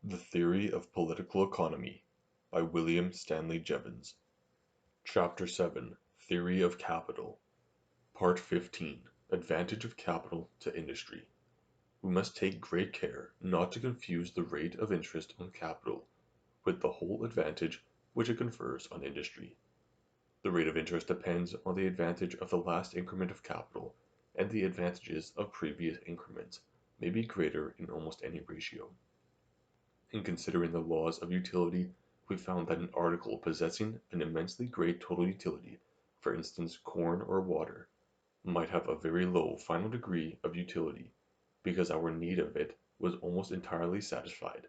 The Theory of Political Economy by William Stanley Jevons. Chapter 7 Theory of Capital. Part 15 Advantage of Capital to Industry. We must take great care not to confuse the rate of interest on capital with the whole advantage which it confers on industry. The rate of interest depends on the advantage of the last increment of capital, and the advantages of previous increments may be greater in almost any ratio. In considering the laws of utility, we found that an article possessing an immensely great total utility, for instance corn or water, might have a very low final degree of utility, because our need of it was almost entirely satisfied.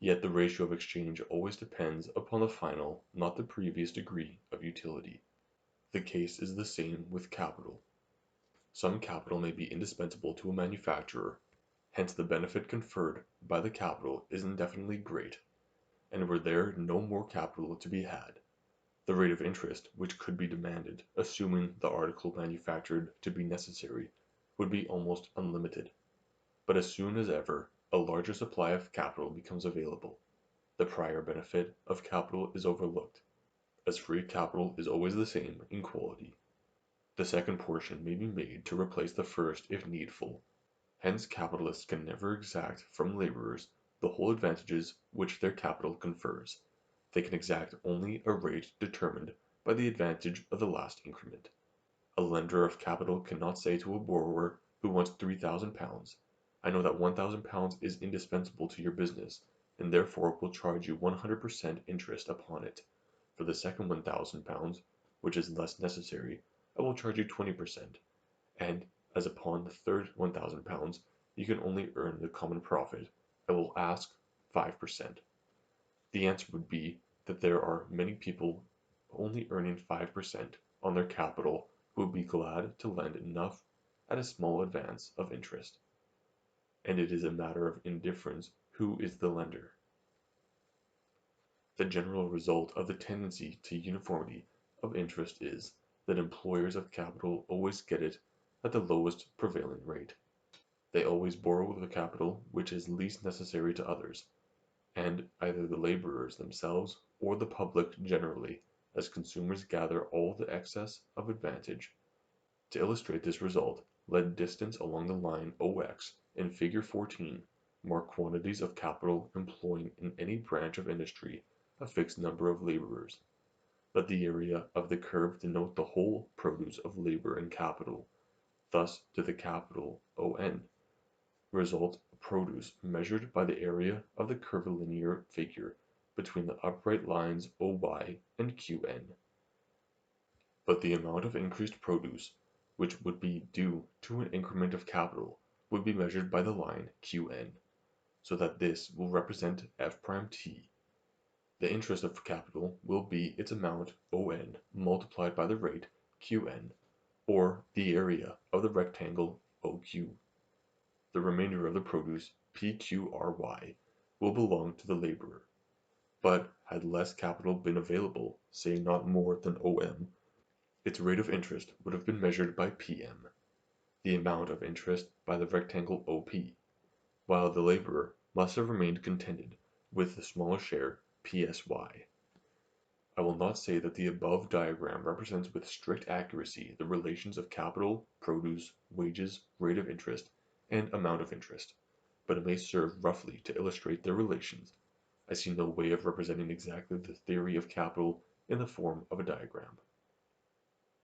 Yet the ratio of exchange always depends upon the final, not the previous degree of utility. The case is the same with capital. Some capital may be indispensable to a manufacturer, hence the benefit conferred by the capital is indefinitely great, and were there no more capital to be had, the rate of interest which could be demanded, assuming the article manufactured to be necessary, would be almost unlimited. But as soon as ever a larger supply of capital becomes available, the prior benefit of capital is overlooked, as free capital is always the same in quality. The second portion may be made to replace the first if needful. Hence capitalists can never exact from laborers the whole advantages which their capital confers. They can exact only a rate determined by the advantage of the last increment. A lender of capital cannot say to a borrower who wants £3,000, I know that £1,000 is indispensable to your business, and therefore will charge you 100% interest upon it. For the second £1,000, which is less necessary, I will charge you 20%, and as upon the third £1,000 you can only earn the common profit, I will ask 5%. The answer would be that there are many people only earning 5% on their capital who would be glad to lend enough at a small advance of interest, and it is a matter of indifference who is the lender. The general result of the tendency to uniformity of interest is, that employers of capital always get it at the lowest prevailing rate. They always borrow the capital which is least necessary to others, and either the laborers themselves or the public generally, as consumers gather all the excess of advantage. To illustrate this result, let distance along the line OX in Fig. 14 mark quantities of capital employing in any branch of industry a fixed number of laborers. Let the area of the curve denote the whole produce of labor and capital. Thus to the capital ON result produce measured by the area of the curvilinear figure between the upright lines OY and QN. But the amount of increased produce which would be due to an increment of capital would be measured by the line QN, so that this will represent F't. The interest of capital will be its amount ON multiplied by the rate QN, or the area of the rectangle OQ. The remainder of the produce PQRY will belong to the laborer. But had less capital been available, say not more than OM, its rate of interest would have been measured by PM, the amount of interest by the rectangle OP, while the laborer must have remained contented with the smaller share PSY. I will not say that the above diagram represents with strict accuracy the relations of capital, produce, wages, rate of interest, and amount of interest, but it may serve roughly to illustrate their relations. I see no way of representing exactly the theory of capital in the form of a diagram.